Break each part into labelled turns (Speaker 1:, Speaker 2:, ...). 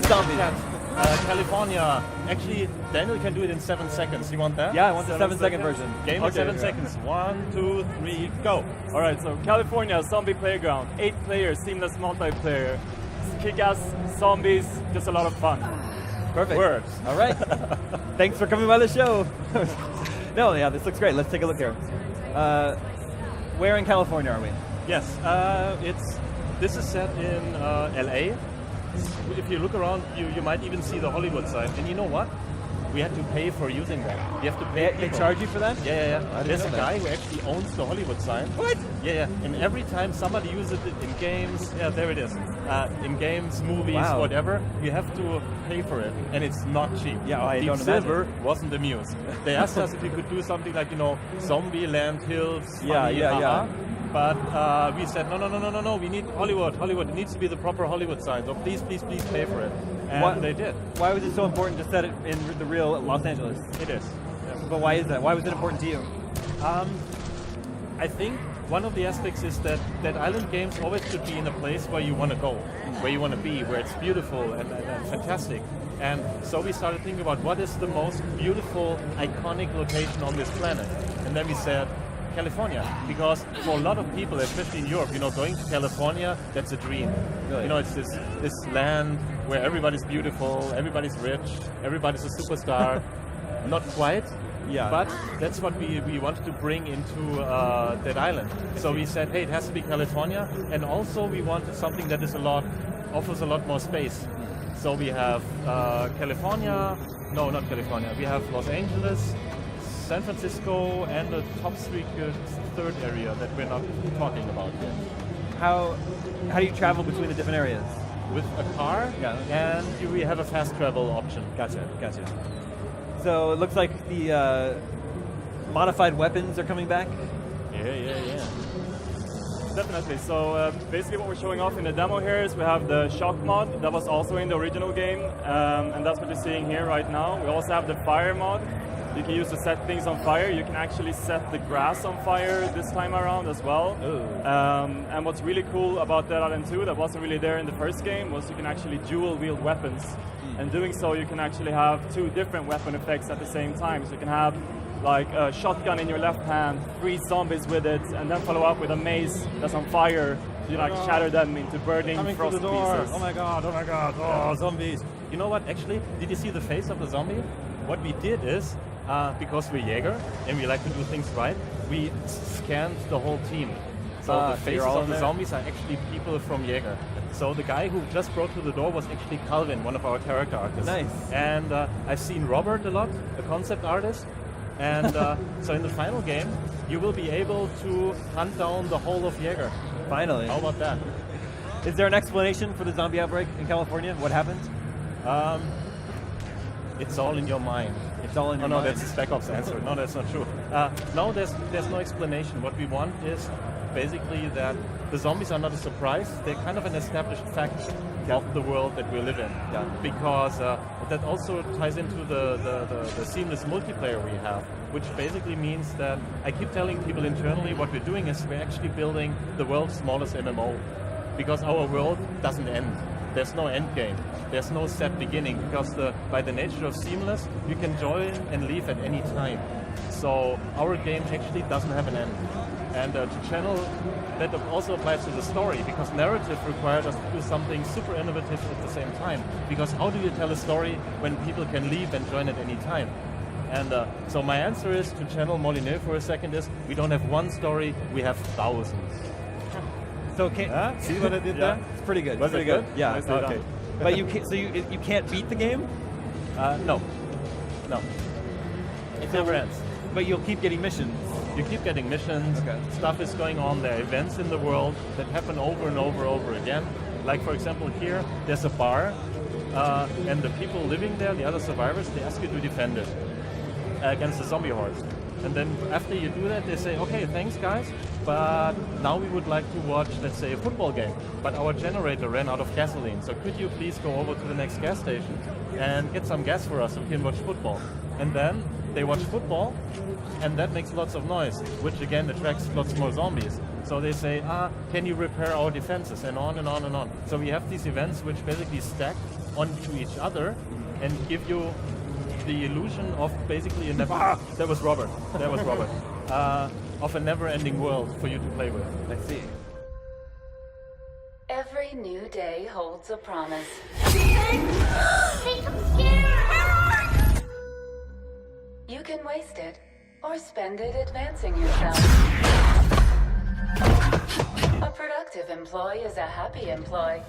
Speaker 1: with zombies.
Speaker 2: California. Actually, Daniel can do it in 7 seconds. You want that?
Speaker 1: Yeah, I want the 7-second version.
Speaker 2: Game in 7 seconds. 1, 2, 3, go.
Speaker 3: All right, so California, zombie playground, 8 players, seamless multiplayer, kick-ass zombies, just a lot of fun.
Speaker 1: Perfect.
Speaker 2: Works.
Speaker 1: All right. Thanks for coming by the show. No, yeah, this looks great. Let's take a look here. Where in California are we?
Speaker 2: Yes, this is set in LA. If you look around, you might even see the Hollywood sign. And you know what? We had to pay for using that. You have to pay.
Speaker 1: They charge you for that?
Speaker 2: Yeah.
Speaker 1: I didn't
Speaker 2: There's
Speaker 1: know
Speaker 2: a
Speaker 1: that.
Speaker 2: guy who actually owns the Hollywood sign.
Speaker 1: What?
Speaker 2: Yeah. And every time somebody uses it in games, yeah, there it is. In games, movies,
Speaker 1: Wow.
Speaker 2: whatever, you have to pay for it, and it's not cheap.
Speaker 1: Yeah, I
Speaker 2: Deep
Speaker 1: don't
Speaker 2: Silver wasn't amused. They asked us if we could do something like, Zombie Land Hills. Funny,
Speaker 1: Yeah.
Speaker 2: But we said, no, we need Hollywood. It needs to be the proper Hollywood sign. So please pay for it. And they did.
Speaker 1: Why was it so important to set it in the real Los Angeles?
Speaker 2: It is.
Speaker 1: But why is that? Why was it important to you?
Speaker 2: I think one of the aspects is that island games always should be in a place where you want to go, where you want to be, where it's beautiful and fantastic. And so we started thinking about what is the most beautiful, iconic location on this planet. And then we said, California, because for a lot of people, especially in Europe, going to California, that's a dream.
Speaker 1: Really?
Speaker 2: It's this land where everybody's beautiful, everybody's rich, everybody's a superstar. Not quite, but that's what we wanted to bring into that island. So we said, hey, it has to be California, and also we wanted something that offers a lot more space. So we have California, no, not California, we have Los Angeles, San Francisco, and the top third area that we're not talking about yet.
Speaker 1: How do you travel between the different areas?
Speaker 2: With a car, and we have a fast travel option.
Speaker 1: Gotcha. So it looks like the modified weapons are coming back?
Speaker 2: Yeah.
Speaker 3: Definitely. So basically what we're showing off in the demo here is we have the shock mod that was also in the original game, and that's what you're seeing here right now. We also have the fire mod. You can use to set things on fire. You can actually set the grass on fire this time around as well. And what's really cool about Dead Island 2 that wasn't really there in the first game was you can actually dual wield weapons. And doing so, you can actually have 2 different weapon effects at the same time. So you can have like a shotgun in your left hand, 3 zombies with it, and then follow up with a mace that's on fire. You shatter them into burning frost pieces.
Speaker 2: Oh my god, oh zombies. You know what, actually, did you see the face of the zombie? What we did is, because we're Jaeger and we like to do things right, we scanned the whole team. So the faces of the zombies are actually people from Jaeger. So the guy who just broke through the door was actually Calvin, one of our character artists.
Speaker 1: Nice.
Speaker 2: And I've seen Robert a lot, a concept artist. And so in the final game, you will be able to hunt down the whole of Jaeger.
Speaker 1: Finally.
Speaker 2: How about that?
Speaker 1: Is there an explanation for the zombie outbreak in California? What happened?
Speaker 2: It's all in your mind.
Speaker 1: It's all in your mind?
Speaker 2: No, that's the Spec Ops answer. No, that's not true. No, there's no explanation. What we want is basically that the zombies are not a surprise. They're kind of an established fact of the world that we live in.
Speaker 1: Yeah.
Speaker 2: Because that also ties into the seamless multiplayer we have, which basically means that I keep telling people internally what we're doing is we're actually building the world's smallest MMO. Because our world doesn't end. There's no end game. There's no set beginning, because by the nature of seamless, you can join and leave at any time. So our game actually doesn't have an end. And to channel, that also applies to the story, because narrative requires us to do something super innovative at the same time. Because how do you tell a story when people can leave and join at any time? And so my answer is, to channel Molineux for a second, is we don't have one story, we have thousands.
Speaker 1: So
Speaker 2: see what I did there?
Speaker 1: It's pretty good.
Speaker 2: Was
Speaker 1: pretty
Speaker 2: it good?
Speaker 1: Yeah.
Speaker 2: Nicely done.
Speaker 1: Okay. But you can't. So you can't beat the game?
Speaker 2: No. It never ends.
Speaker 1: But you'll keep getting missions.
Speaker 2: You keep getting missions.
Speaker 1: Okay.
Speaker 2: Stuff is going on. There are events in the world that happen over and over again. Like, for example, here there's a bar, and the people living there, the other survivors, they ask you to defend it against the zombie hordes. And then after you do that, they say, okay, thanks guys, but now we would like to watch, let's say, a football game, but our generator ran out of gasoline, so could you please go over to the next gas station and get some gas for us so we can watch football? And then they watch football, and that makes lots of noise, which again attracts lots more zombies. So they say, can you repair our defenses, and on and on and on. So we have these events which basically stack onto each other and give you the illusion of basically
Speaker 1: That was Robert.
Speaker 2: that was Robert. Of a never-ending world for you to play with.
Speaker 1: I see.
Speaker 4: Every new day holds a promise.
Speaker 5: I'm scared!
Speaker 4: You can waste it or spend it advancing yourself. A productive employee is a happy employee.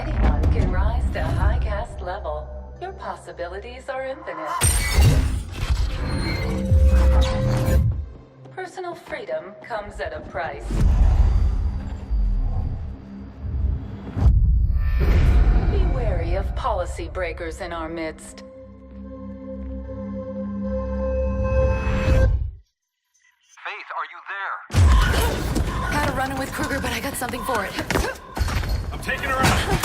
Speaker 4: Anyone can rise to high caste level. Your possibilities are infinite. Personal freedom comes at a price. Be wary of policy breakers in our midst.
Speaker 6: Faith, are you there?
Speaker 7: Had a run-in with Kruger, but I got something for it.
Speaker 6: I'm taking her out.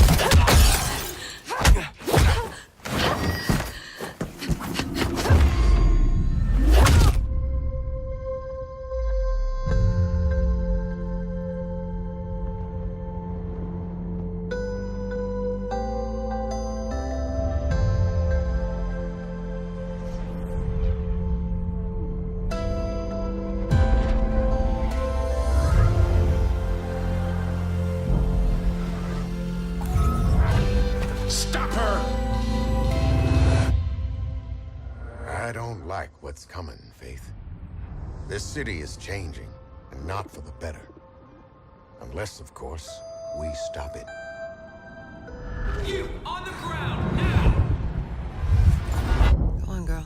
Speaker 8: I don't like what's coming, Faith. This city is changing, and not for the better. Unless, of course, we stop it.
Speaker 6: You, on the ground, now!
Speaker 7: Go on, girl.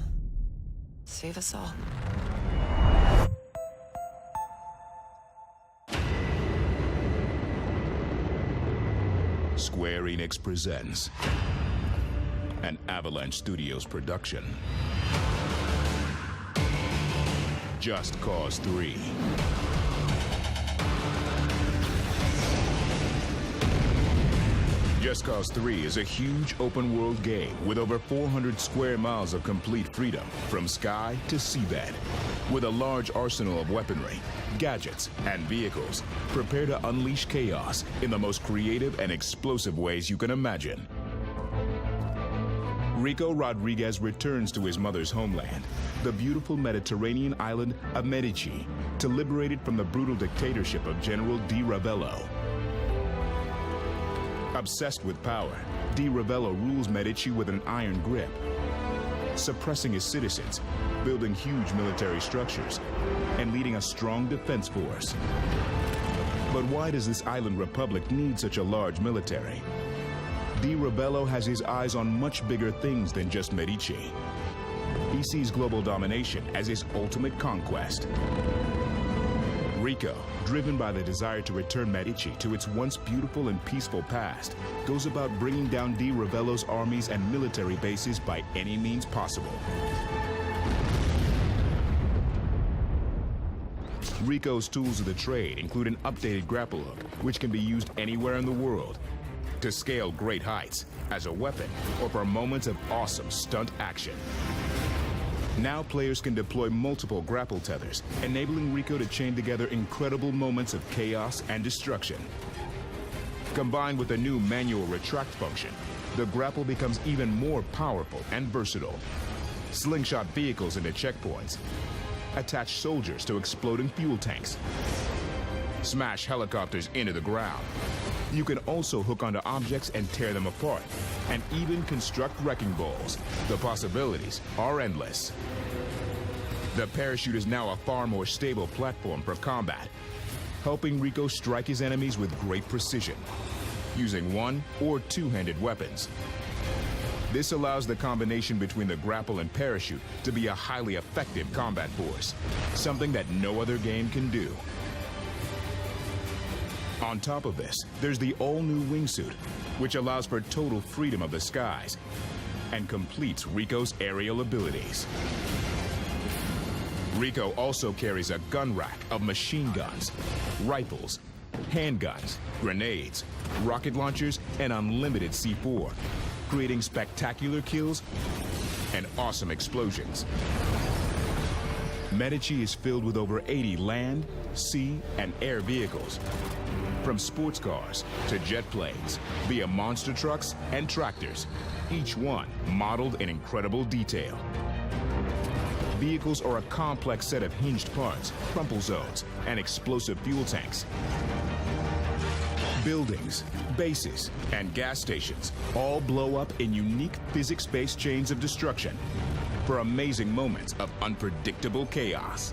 Speaker 7: Save us all.
Speaker 9: Square Enix presents an Avalanche Studios production. Just Cause 3. Just Cause 3 is a huge open-world game with over 400 square miles of complete freedom from sky to seabed. With a large arsenal of weaponry, gadgets, and vehicles, prepare to unleash chaos in the most creative and explosive ways you can imagine. Rico Rodriguez returns to his mother's homeland, the beautiful Mediterranean island of Medici, to liberate it from the brutal dictatorship of General Di Ravello. Obsessed with power, Di Ravello rules Medici with an iron grip, suppressing his citizens, building huge military structures, and leading a strong defense force. But why does this island republic need such a large military? Di Ravello has his eyes on much bigger things than just Medici. He sees global domination as his ultimate conquest. Rico, driven by the desire to return Medici to its once beautiful and peaceful past, goes about bringing down Di Ravello's armies and military bases by any means possible. Rico's tools of the trade include an updated grapple hook, which can be used anywhere in the world, to scale great heights, as a weapon, or for moments of awesome stunt action. Now players can deploy multiple grapple tethers, enabling Rico to chain together incredible moments of chaos and destruction. Combined with a new manual retract function, the grapple becomes even more powerful and versatile. Slingshot vehicles into checkpoints, attach soldiers to exploding fuel tanks, smash helicopters into the ground. You can also hook onto objects and tear them apart, and even construct wrecking balls. The possibilities are endless. The parachute is now a far more stable platform for combat, helping Rico strike his enemies with great precision, using one- or two-handed weapons. This allows the combination between the grapple and parachute to be a highly effective combat force, something that no other game can do. On top of this, there's the all-new wingsuit, which allows for total freedom of the skies and completes Rico's aerial abilities. Rico also carries a gun rack of machine guns, rifles, handguns, grenades, rocket launchers, and unlimited C4, creating spectacular kills and awesome explosions. Medici is filled with over 80 land, sea, and air vehicles, from sports cars to jet planes, via monster trucks and tractors, each one modeled in incredible detail. Vehicles are a complex set of hinged parts, crumple zones, and explosive fuel tanks. Buildings, bases, and gas stations all blow up in unique physics-based chains of destruction for amazing moments of unpredictable chaos.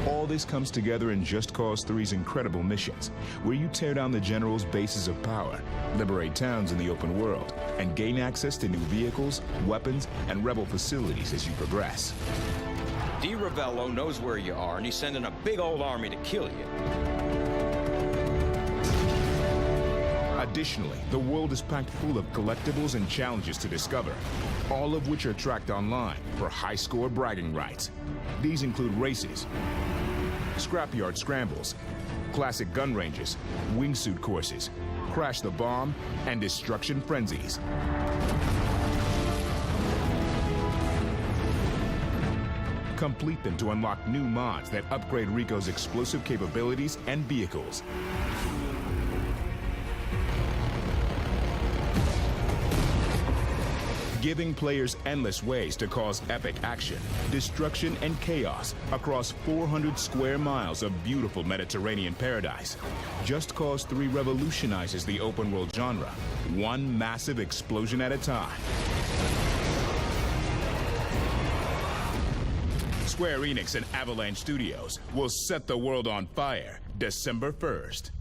Speaker 9: All this comes together in Just Cause 3's incredible missions, where you tear down the General's bases of power, liberate towns in the open world, and gain access to new vehicles, weapons, and rebel facilities as you progress.
Speaker 10: D. Ravello knows where you are, and he's sending a big old army to kill you.
Speaker 9: Additionally, the world is packed full of collectibles and challenges to discover, all of which are tracked online for high-score bragging rights. These include races, scrapyard scrambles, classic gun ranges, wingsuit courses, crash the bomb, and destruction frenzies. Complete them to unlock new mods that upgrade Rico's explosive capabilities and vehicles. Giving players endless ways to cause epic action, destruction, and chaos across 400 square miles of beautiful Mediterranean paradise. Just Cause 3 revolutionizes the open world genre, one massive explosion at a time. Square Enix and Avalanche Studios will set the world on fire December 1st.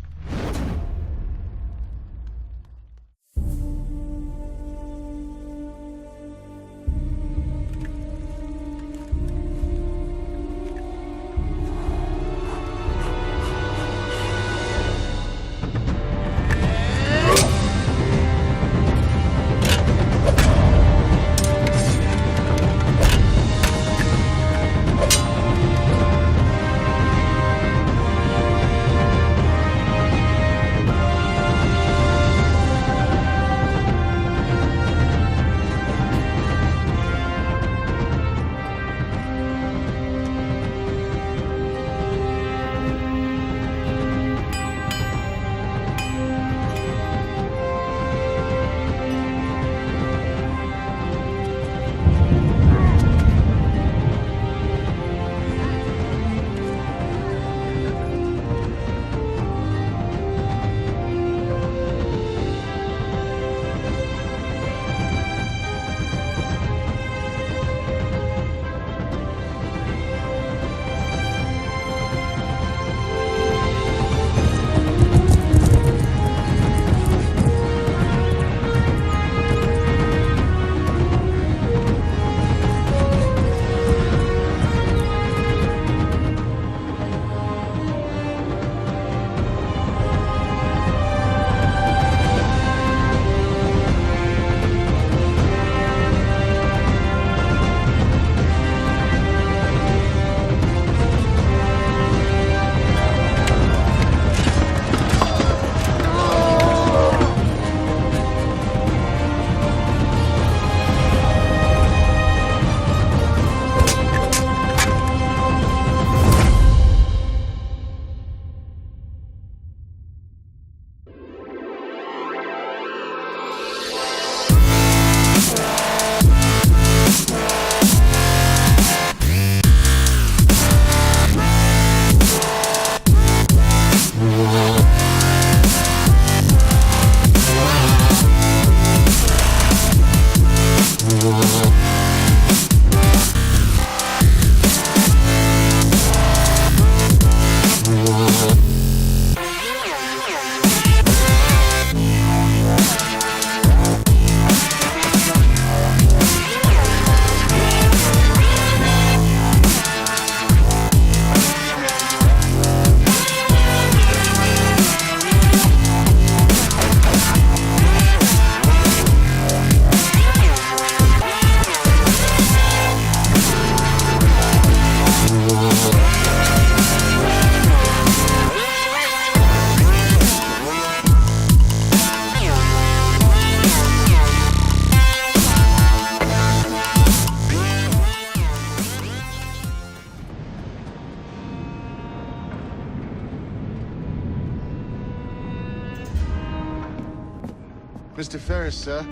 Speaker 11: Mr. Ferris, sir.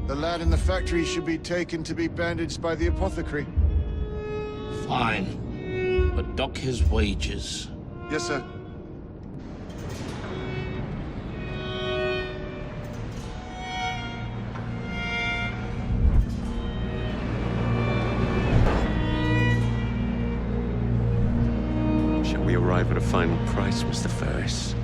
Speaker 11: The lad in the factory should be taken to be bandaged by the apothecary.
Speaker 12: Fine. But dock his wages.
Speaker 11: Yes, sir.
Speaker 13: Shall we arrive at a final price, Mr. Ferris?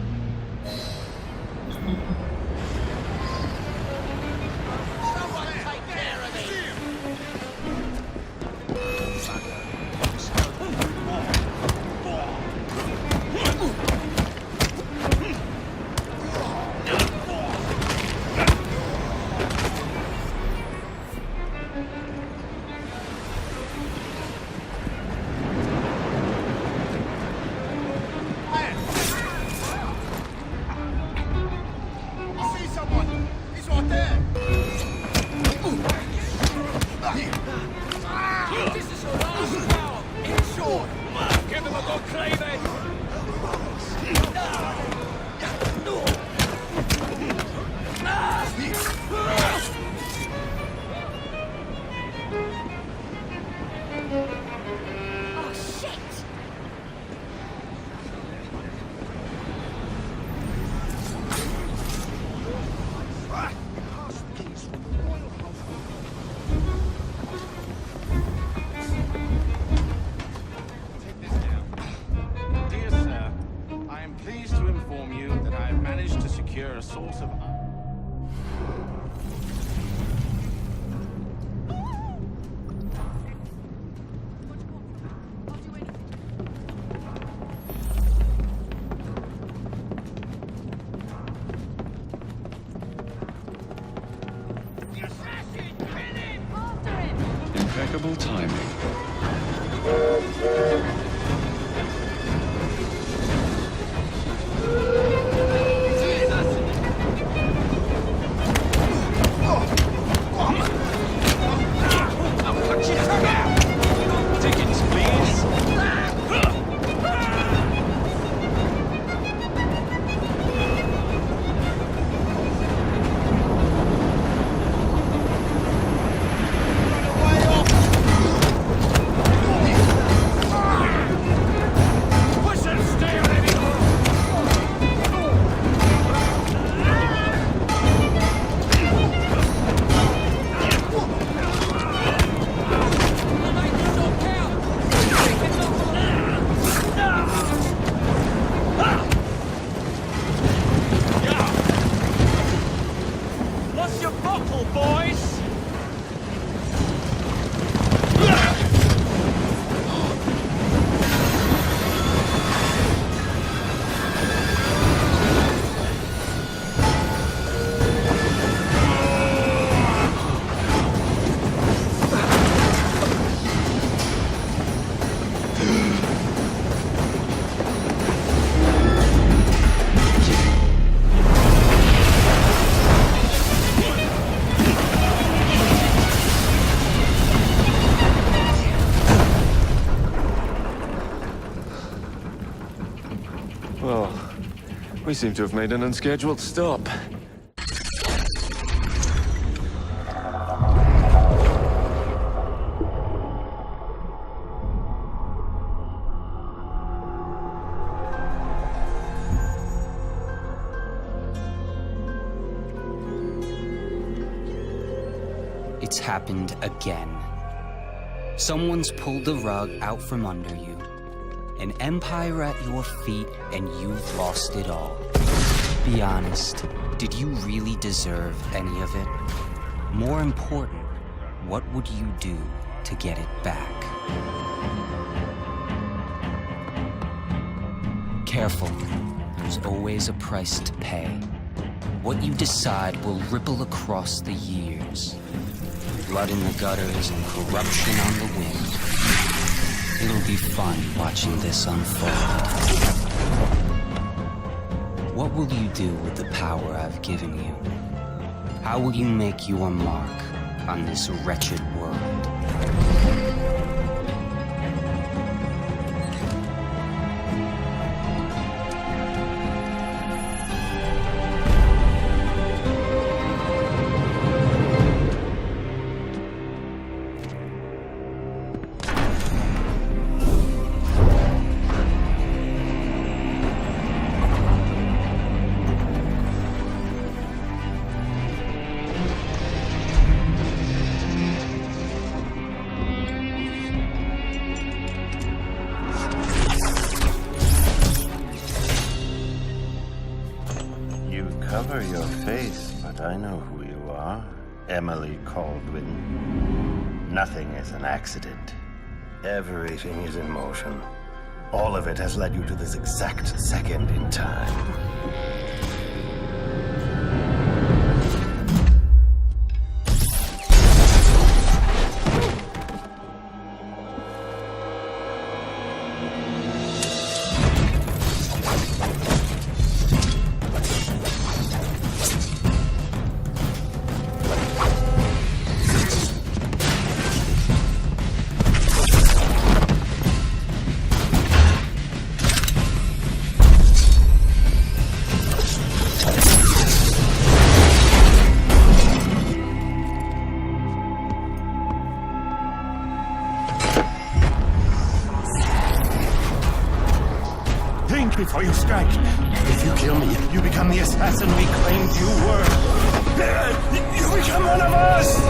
Speaker 14: Impeccable timing.
Speaker 6: Tickets, please. What's your buckle, boys?
Speaker 13: Well, we seem to have made an unscheduled stop.
Speaker 15: It's happened again. Someone's pulled the rug out from under you. An empire at your feet, and you've lost it all. Be honest, did you really deserve any of it? More important, what would you do to get it back? Careful, there's always a price to pay. What you decide will ripple across the years. Blood in the gutters and corruption on the wind. It'll be fun watching this unfold. What will you do with the power I've given you? How will you make your mark on this wretched world?
Speaker 14: cover your face, but I know who you are. Emily Caldwin. Nothing is an accident. Everything is in motion. All of it has led you to this exact second in time.
Speaker 16: Before you strike. If you kill me, you become the assassin we claimed you were. You become one of us!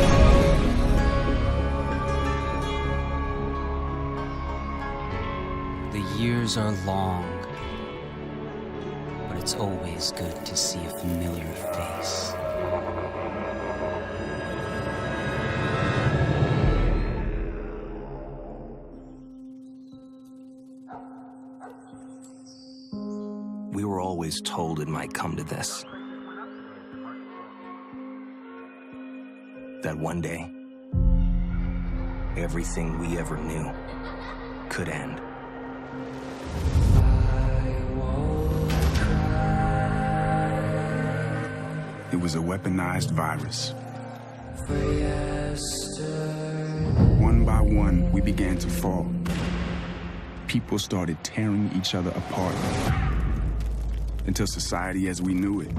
Speaker 15: The years are long, but it's always good to see a familiar face.
Speaker 17: We were always told it might come to this. That one day, everything we ever knew could end.
Speaker 18: It was a weaponized virus. One by one, we began to fall. People started tearing each other apart. Until society as we knew it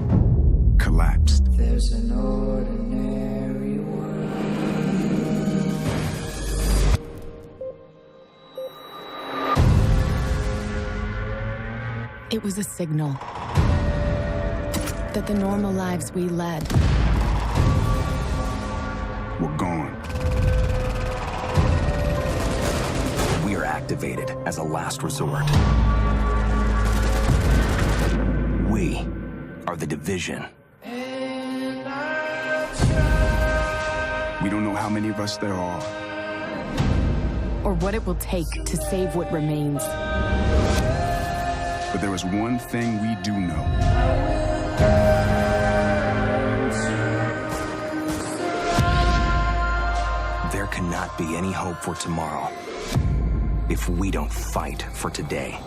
Speaker 18: collapsed.
Speaker 19: There's an ordinary world.
Speaker 20: It was a signal that the normal lives we led
Speaker 18: were gone.
Speaker 17: We are activated as a last resort. We are the Division.
Speaker 18: We don't know how many of us there are.
Speaker 20: or what it will take to save what remains.
Speaker 18: But there is one thing we do know.
Speaker 17: There cannot be any hope for tomorrow if we don't fight for today.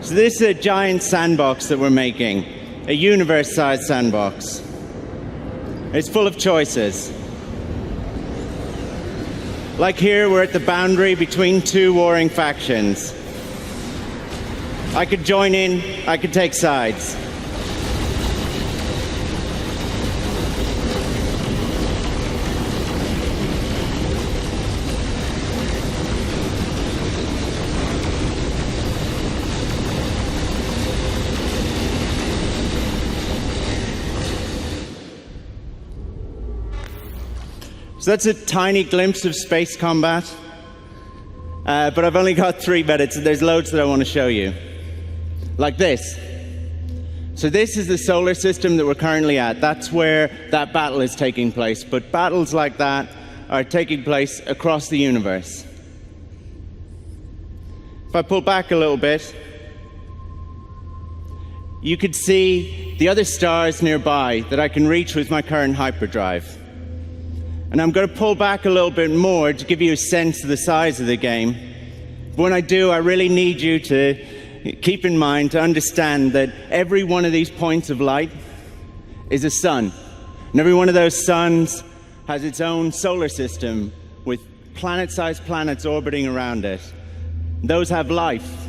Speaker 21: So this is a giant sandbox that we're making, a universe-sized sandbox. It's full of choices. Like here, we're at the boundary between two warring factions. I could join in, I could take sides. So that's a tiny glimpse of space combat, but I've only got 3 minutes, and there's loads that I want to show you. Like this. So this is the solar system that we're currently at. That's where that battle is taking place, but battles like that are taking place across the universe. If I pull back a little bit, you could see the other stars nearby that I can reach with my current hyperdrive. And I'm going to pull back a little bit more to give you a sense of the size of the game. But when I do, I really need you to keep in mind, to understand that every one of these points of light is a sun. And every one of those suns has its own solar system with planet-sized planets orbiting around it. Those have life,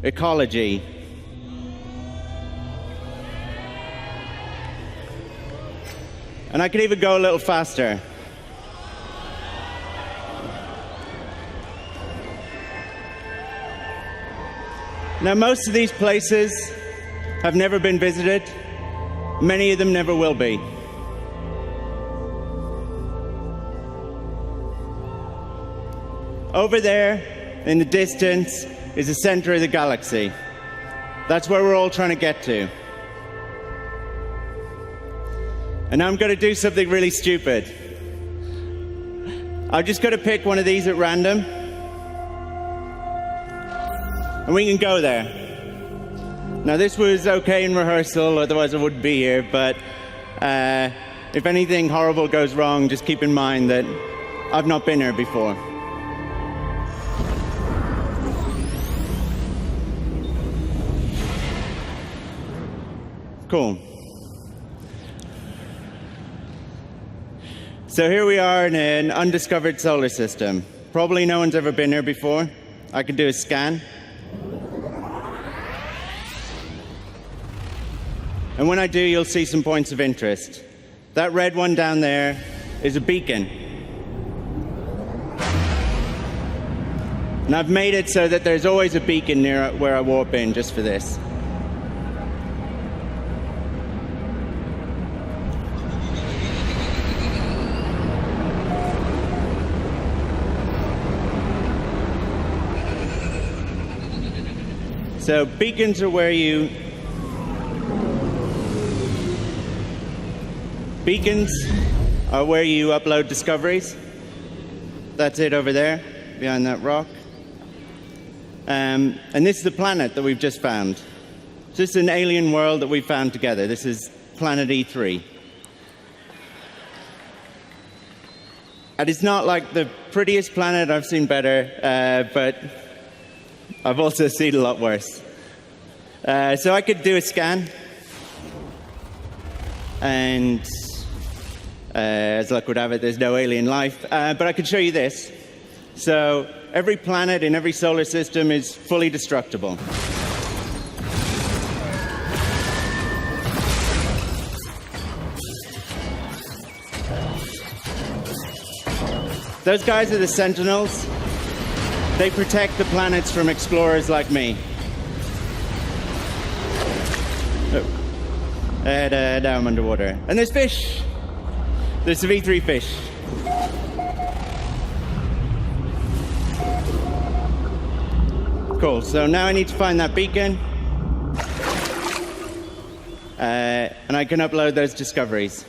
Speaker 21: ecology. And I could even go a little faster. Now, most of these places have never been visited. Many of them never will be. Over there, in the distance, is the center of the galaxy. That's where we're all trying to get to. And I'm going to do something really stupid. I'm just going to pick one of these at random. And we can go there. Now, this was okay in rehearsal, otherwise I wouldn't be here, but if anything horrible goes wrong, just keep in mind that I've not been here before. Cool. So here we are in an undiscovered solar system. Probably no one's ever been here before. I can do a scan. And when I do, you'll see some points of interest. That red one down there is a beacon. And I've made it so that there's always a beacon near where I warp in just for this. So beacons are where you... Beacons are where you upload discoveries. That's it over there, behind that rock. And this is the planet that we've just found. This is an alien world that we found together. This is planet E3. And it's not like the prettiest planet. I've seen better, but I've also seen a lot worse. So I could do a scan. And as luck would have it, there's no alien life. But I could show you this. So every planet in every solar system is fully destructible. Those guys are the Sentinels. They protect the planets from explorers like me. Oh. And now I'm underwater. And there's fish. There's some E3 fish. Cool, so now I need to find that beacon. And I can upload those discoveries.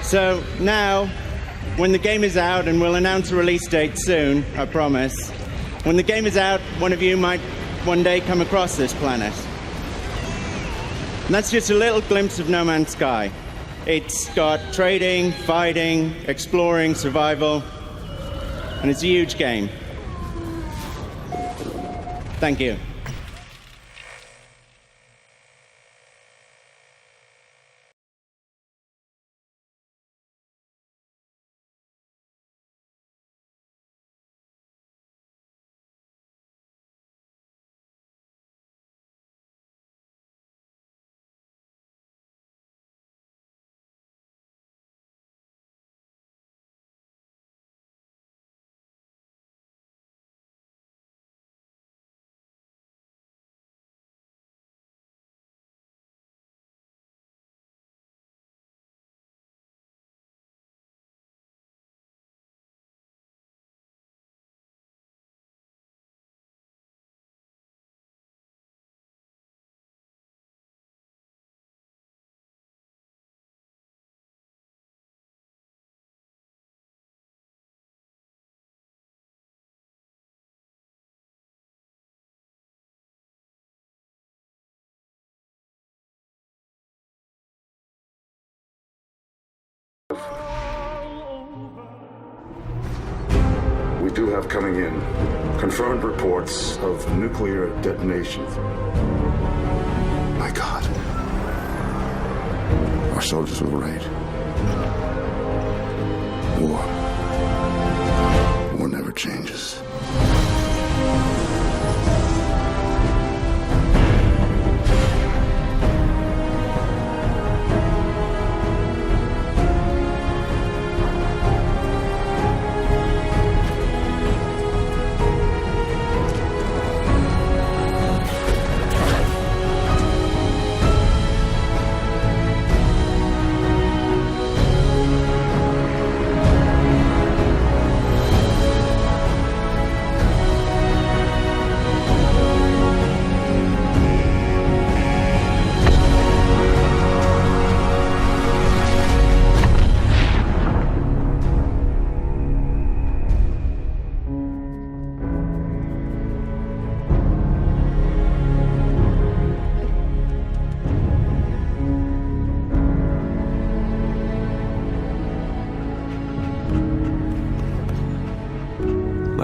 Speaker 21: So now, when the game is out, and we'll announce a release date soon, I promise, when the game is out, one of you might one day come across this planet. And that's just a little glimpse of No Man's Sky. It's got trading, fighting, exploring, survival, and it's a huge game. Thank you.
Speaker 3: We do have coming in confirmed reports of nuclear detonation. My God. Our soldiers will raid. War never changes.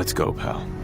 Speaker 17: Let's go, pal.